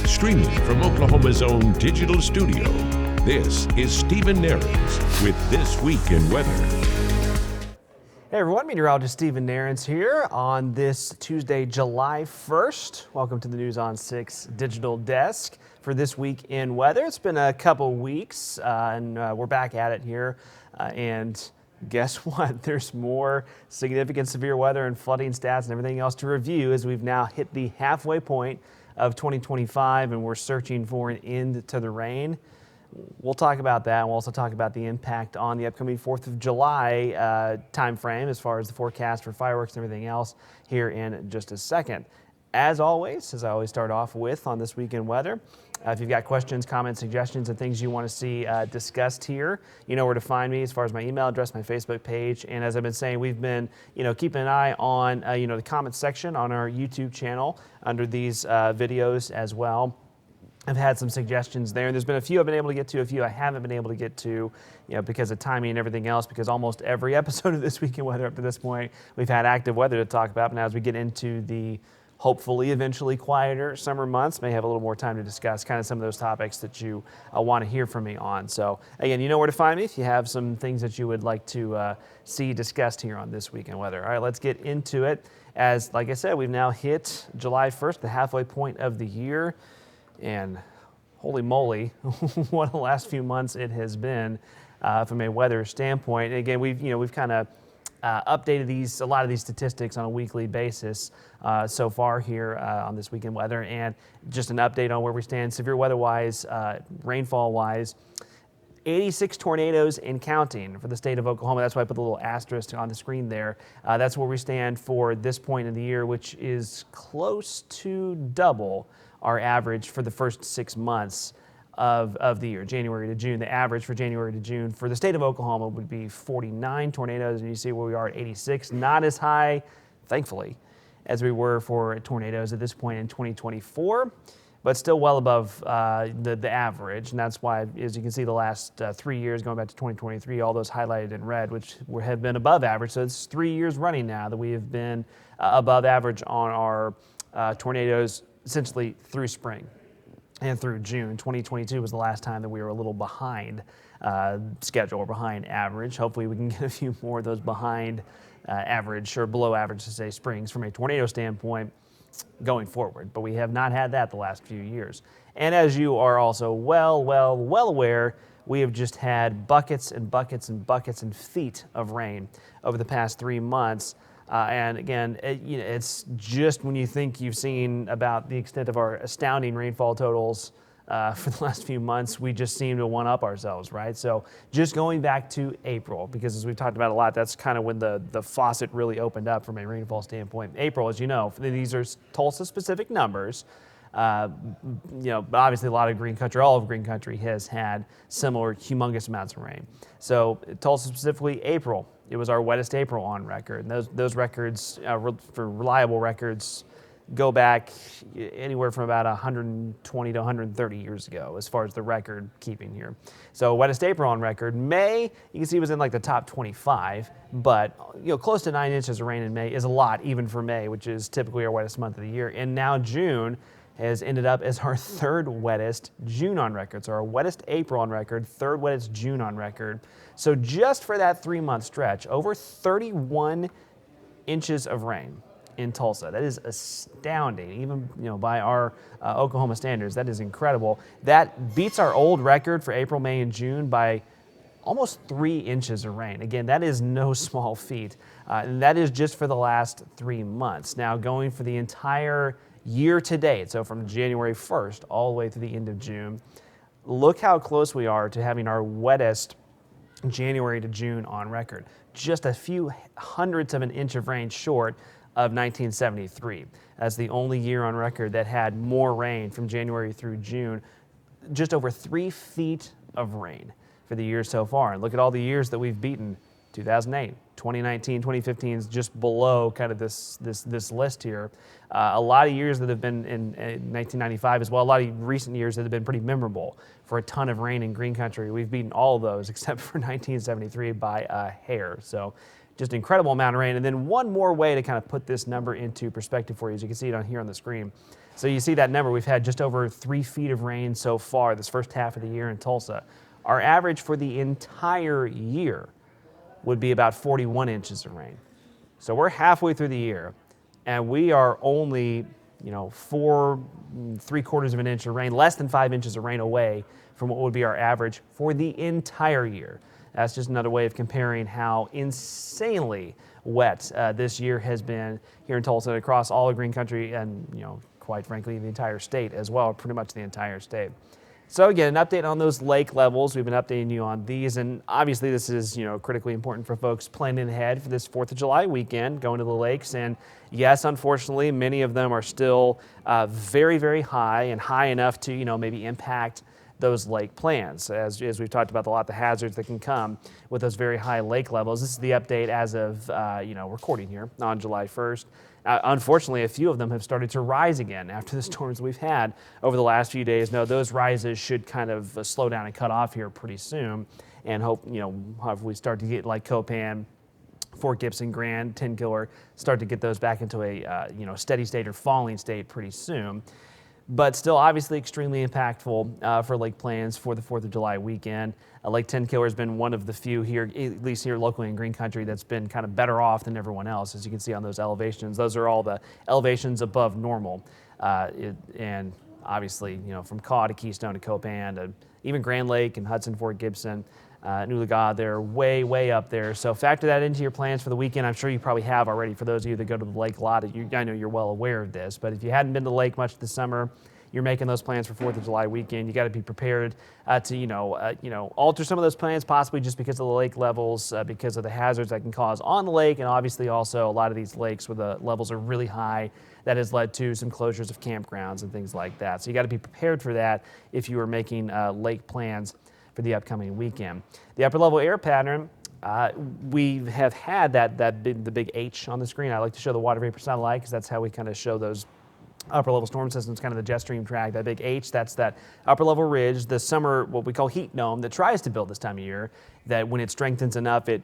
Streaming from Oklahoma's own digital studio, this is Stephen Nehrenz with This Week in Weather. Hey everyone, Meteorologist Stephen Nehrenz here on this Tuesday, July 1st. Welcome to the News on 6 digital desk for This Week in Weather. It's been a couple weeks and we're back at it here. And guess what? There's more significant severe weather and flooding stats and everything else to review as we've now hit the halfway point of 2025 and we're searching for an end to the rain. We'll talk about that. We'll also talk about the impact on the upcoming 4th of July time frame as far as the forecast for fireworks and everything else here in just a second. As always, as I always start off with on This Week in Weather, if you've got questions, comments, suggestions, and things you want to see discussed here, you know where to find me as far as my email address, my Facebook page. And as I've been saying, we've been, keeping an eye on, the comments section on our YouTube channel under these videos as well. I've had some suggestions there. There's been a few I've been able to get to, a few I haven't been able to get to, because of timing and everything else, because almost every episode of This Week in Weather up to this point, we've had active weather to talk about. But now as we get into the hopefully eventually quieter summer months, may have a little more time to discuss kind of some of those topics that you want to hear from me on. So again, you know where to find me if you have some things that you would like to see discussed here on This Week in Weather. All right, let's get into it. As, like I said, we've now hit July 1st, the halfway point of the year. And holy moly, what the last few months it has been from a weather standpoint. And again, we've kind of updated a lot of these statistics on a weekly basis so far here on This Week in Weather. And just an update on where we stand severe weather-wise, rainfall-wise. 86 tornadoes and counting for the state of Oklahoma. That's why I put the little asterisk on the screen there. That's where we stand for this point in the year, which is close to double our average for the first 6 months of the year, January to June. The average for January to June for the state of Oklahoma would be 49 tornadoes, and you see where we are at 86. Not as high, thankfully, as we were for tornadoes at this point in 2024, but still well above the average. And that's why, as you can see, the last 3 years, going back to 2023, all those highlighted in red, which have been above average. So it's 3 years running now that we have been above average on our tornadoes essentially through spring and through June. 2022 was the last time that we were a little behind schedule or behind average. Hopefully we can get a few more of those behind average or below average, to say, springs from a tornado standpoint going forward. But we have not had that the last few years. And as you are also well aware, we have just had buckets and buckets and buckets and feet of rain over the past 3 months. And again, it's just when you think you've seen about the extent of our astounding rainfall totals for the last few months, we just seem to one-up ourselves, right? So just going back to April, because as we've talked about a lot, that's kind of when the faucet really opened up from a rainfall standpoint. April, as you know, these are Tulsa-specific numbers. But obviously a lot of Green Country, all of Green Country has had similar humongous amounts of rain. So Tulsa specifically, April, it was our wettest April on record. And those records, for reliable records, go back anywhere from about 120 to 130 years ago as far as the record keeping here. So wettest April on record. May, you can see, was in like the top 25, but close to 9 inches of rain in May is a lot, even for May, which is typically our wettest month of the year. And now June has ended up as our third wettest June on record. So our wettest April on record, third wettest June on record. So just for that 3-month stretch, over 31 inches of rain in Tulsa. That is astounding, even by our Oklahoma standards. That is incredible. That beats our old record for April, May, and June by almost 3 inches of rain. Again, that is no small feat. And that is just for the last 3 months. Now going for the entire year to date, so from January 1st all the way to the end of June, look how close we are to having our wettest January to June on record. Just a few hundredths of an inch of rain short of 1973. That's the only year on record that had more rain from January through June. Just over 3 feet of rain for the year so far. And look at all the years that we've beaten. 2008, 2019, 2015 is just below kind of this list here. A lot of years that have been in 1995 as well, a lot of recent years that have been pretty memorable for a ton of rain in Green Country. We've beaten all of those except for 1973 by a hair. So just incredible amount of rain. And then one more way to kind of put this number into perspective for you, as you can see it on here on the screen. So you see that number, we've had just over 3 feet of rain so far this first half of the year in Tulsa. Our average for the entire year would be about 41 inches of rain. So we're halfway through the year, and we are only, 4.75 of an inch of rain, less than 5 inches of rain away from what would be our average for the entire year. That's just another way of comparing how insanely wet this year has been here in Tulsa and across all of Green Country and, quite frankly, the entire state as well, pretty much the entire state. So again, an update on those lake levels. We've been updating you on these, and obviously this is, critically important for folks planning ahead for this 4th of July weekend, going to the lakes. And yes, unfortunately, many of them are still very, very high and high enough to, maybe impact those lake plans. As we've talked about, a lot of the hazards that can come with those very high lake levels. This is the update as of, recording here on July 1st. Unfortunately, a few of them have started to rise again after the storms we've had over the last few days. No, those rises should kind of slow down and cut off here pretty soon, and hope, if we start to get like Copan, Fort Gibson, Grand, 10 Killer, start to get those back into a, steady state or falling state pretty soon. But still obviously extremely impactful for lake plans for the 4th of July weekend. Lake 10 Killer has been one of the few here, at least here locally in Green Country, that's been kind of better off than everyone else, as you can see on those elevations. Those are all the elevations above normal. And obviously, from Caw to Keystone to Copan to even Grand Lake and Hudson, Fort Gibson, Nuliga, they're way, way up there. So factor that into your plans for the weekend. I'm sure you probably have already for those of you that go to the lake a lot. I know you're well aware of this, but if you hadn't been to the lake much this summer, you're making those plans for 4th of July weekend, you got to be prepared to, alter some of those plans, possibly just because of the lake levels, because of the hazards that can cause on the lake, and obviously also a lot of these lakes where the levels are really high, that has led to some closures of campgrounds and things like that. So you got to be prepared for that if you are making lake plans for the upcoming weekend. The upper level air pattern, we have had the big H on the screen. I like to show the water vapor satellite because that's how we kind of show those upper level storm systems, kind of the jet stream track. That big H, that's that upper level ridge, the summer, what we call heat dome that tries to build this time of year, that when it strengthens enough, it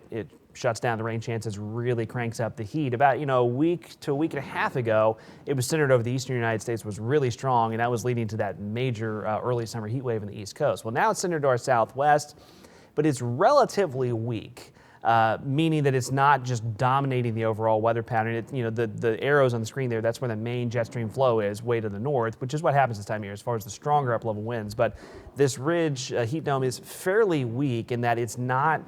shuts down the rain chances, really cranks up the heat. About, a week to a week and a half ago, it was centered over the eastern United States, was really strong, and that was leading to that major early summer heat wave in the East Coast. Well, now it's centered to our southwest, but it's relatively weak. Meaning that it's not just dominating the overall weather pattern. The arrows on the screen there, that's where the main jet stream flow is, way to the north, which is what happens this time of year as far as the stronger up-level winds. But this ridge heat dome is fairly weak in that it's not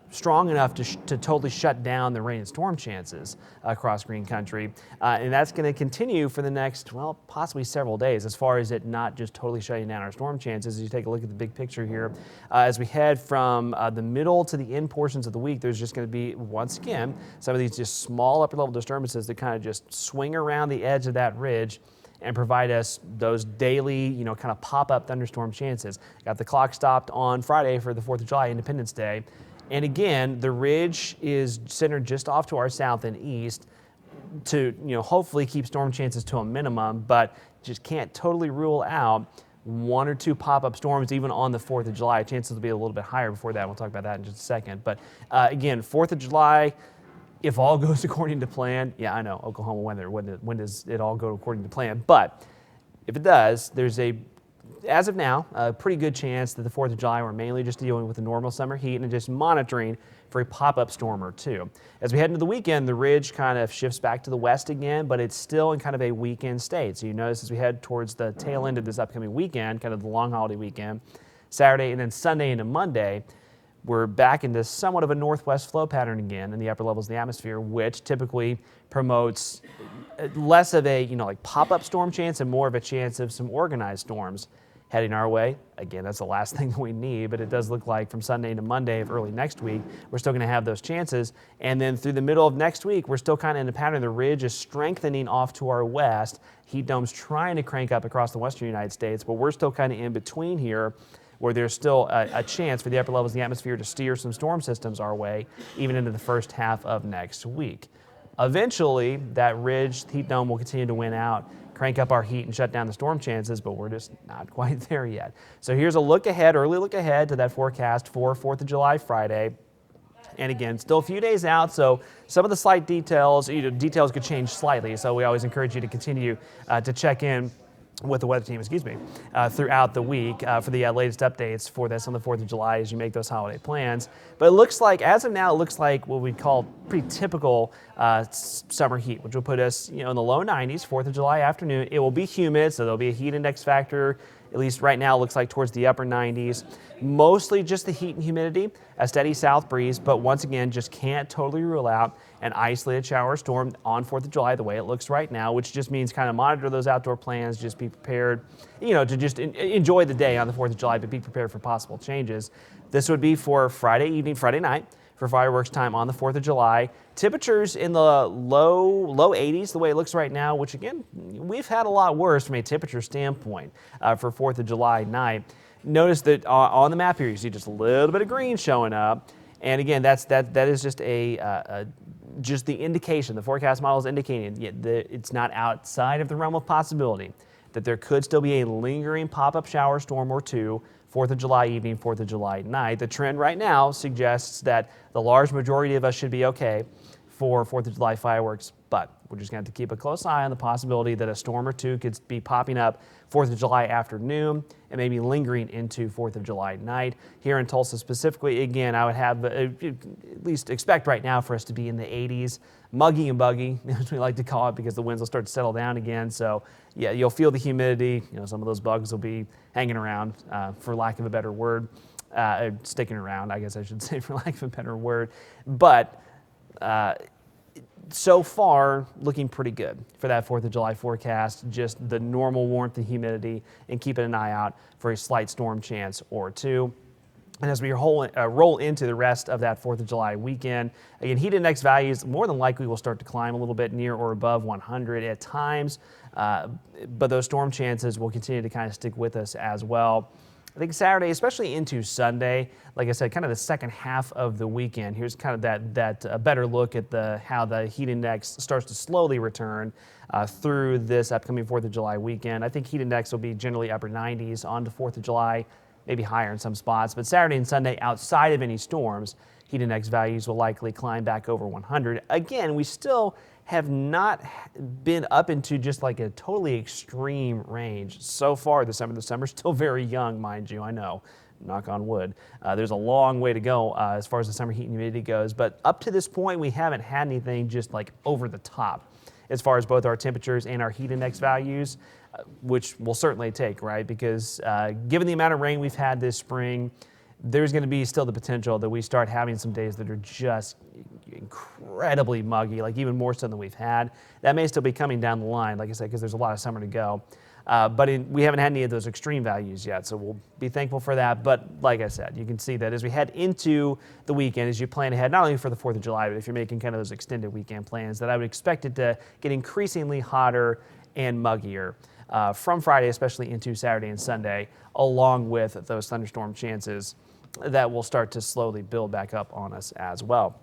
strong enough to totally shut down the rain and storm chances across Green Country. And that's going to continue for the next, possibly several days, as far as it not just totally shutting down our storm chances. As you take a look at the big picture here, as we head from the middle to the end portions of the week, there's just going to be, once again, some of these just small upper level disturbances that kind of just swing around the edge of that ridge and provide us those daily, kind of pop-up thunderstorm chances. Got the clock stopped on Friday for the 4th of July, Independence Day. And again, the ridge is centered just off to our south and east to, hopefully keep storm chances to a minimum, but just can't totally rule out 1 or 2 pop-up storms even on the 4th of July. Chances will be a little bit higher before that. We'll talk about that in just a second. But again, 4th of July, if all goes according to plan, yeah, I know, Oklahoma weather, when does it all go according to plan? But if it does, there's as of now, a pretty good chance that the 4th of July we're mainly just dealing with the normal summer heat and just monitoring for a pop-up storm or two. As we head into the weekend, the ridge kind of shifts back to the west again, but it's still in kind of a weekend state. So you notice as we head towards the tail end of this upcoming weekend, kind of the long holiday weekend, Saturday and then Sunday into Monday, we're back into somewhat of a northwest flow pattern again in the upper levels of the atmosphere, which typically promotes less of a, like pop-up storm chance and more of a chance of some organized storms heading our way. Again, that's the last thing that we need, but it does look like from Sunday to Monday of early next week, we're still going to have those chances. And then through the middle of next week, we're still kind of in a pattern. The ridge is strengthening off to our west. Heat dome's trying to crank up across the western United States, but we're still kind of in between here, where there's still a chance for the upper levels of the atmosphere to steer some storm systems our way, even into the first half of next week. Eventually, that ridge, heat dome will continue to win out, crank up our heat and shut down the storm chances, but we're just not quite there yet. So here's a look ahead, early look ahead to that forecast for 4th of July Friday. And again, still a few days out, so some of the slight details, details could change slightly. So we always encourage you to continue to check in with the weather team, throughout the week for the latest updates for this on the 4th of July as you make those holiday plans. But it looks like, as of now, it looks like what we call pretty typical summer heat, which will put us, in the low 90s, 4th of July afternoon. It will be humid, so there'll be a heat index factor. At least right now, it looks like towards the upper 90s. Mostly just the heat and humidity, a steady south breeze, but once again, just can't totally rule out an isolated shower storm on 4th of July the way it looks right now, which just means kind of monitor those outdoor plans, just be prepared, to just enjoy the day on the 4th of July, but be prepared for possible changes. This would be for Friday evening, Friday night, for fireworks time on the 4th of July. Temperatures in the low 80s, the way it looks right now, which again, we've had a lot worse from a temperature standpoint for 4th of July night. Notice that on the map here, you see just a little bit of green showing up. And again, that is just just the indication. The forecast model is indicating that it's not outside of the realm of possibility that there could still be a lingering pop-up shower storm or two 4th of July evening, 4th of July night. The trend right now suggests that the large majority of us should be okay for 4th of July fireworks, but we're just going to have to keep a close eye on the possibility that a storm or two could be popping up 4th of July afternoon and maybe lingering into 4th of July night. Here in Tulsa specifically, again, I would have at least expect right now for us to be in the 80s, muggy and buggy, as we like to call it, because the winds will start to settle down again. So yeah, you'll feel the humidity. Some of those bugs will be hanging around, for lack of a better word, sticking around, I guess I should say, for lack of a better word. But so far, looking pretty good for that 4th of July forecast, just the normal warmth and humidity, and keeping an eye out for a slight storm chance or two. And as we roll into the rest of that 4th of July weekend, again, heat index values more than likely will start to climb a little bit near or above 100 at times, but those storm chances will continue to kind of stick with us as well. I think Saturday, especially into Sunday, like I said, kind of the second half of the weekend, here's kind of that better look at how the heat index starts to slowly return through this upcoming 4th of July weekend. I think heat index will be generally upper 90s on to 4th of July, maybe higher in some spots. But Saturday and Sunday, outside of any storms, heat index values will likely climb back over 100. Again, we still have not been up into just like a totally extreme range so far this summer. The summer's still very young, mind you, I know. Knock on wood. There's a long way to go as far as the summer heat and humidity goes, but up to this point, we haven't had anything just like over the top as far as both our temperatures and our heat index values, which we'll certainly take, right? Because given the amount of rain we've had this spring, there's going to be still the potential that we start having some days that are just incredibly muggy, like even more so than we've had. That may still be coming down the line, like I said, because there's a lot of summer to go. But we haven't had any of those extreme values yet, so we'll be thankful for that. But like I said, you can see that as we head into the weekend, as you plan ahead, not only for the 4th of July, but if you're making kind of those extended weekend plans, that I would expect it to get increasingly hotter and muggier from Friday, especially into Saturday and Sunday, along with those thunderstorm chances that will start to slowly build back up on us as well.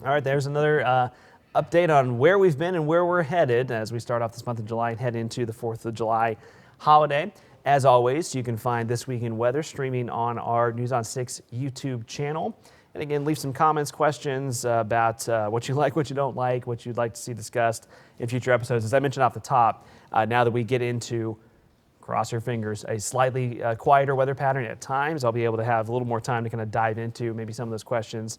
All right, there's another update on where we've been and where we're headed as we start off this month of July and head into the 4th of July holiday. As always, you can find This Week in Weather streaming on our News on 6 YouTube channel. And again, leave some comments, questions about what you like, what you don't like, what you'd like to see discussed in future episodes. As I mentioned off the top, now that we get into, cross your fingers, a slightly quieter weather pattern at times, I'll be able to have a little more time to kind of dive into maybe some of those questions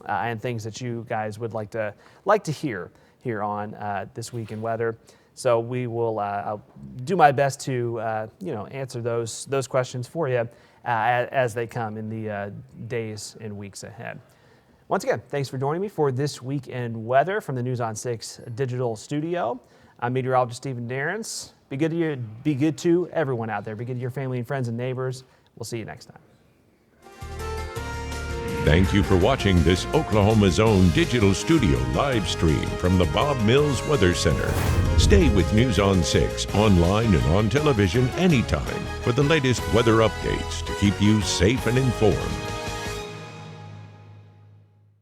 and things that you guys would like to hear here on This Week in Weather. So we will I'll do my best to answer those questions for you as they come in the days and weeks ahead. Once again, thanks for joining me for This Week in Weather from the News on 6 digital studio. I'm meteorologist Stephen Nehrenz. Be good to everyone out there. Be good to your family and friends and neighbors. We'll see you next time. Thank you for watching this Oklahoma's own digital studio live stream from the Bob Mills Weather Center. Stay with News on 6 online and on television anytime for the latest weather updates to keep you safe and informed.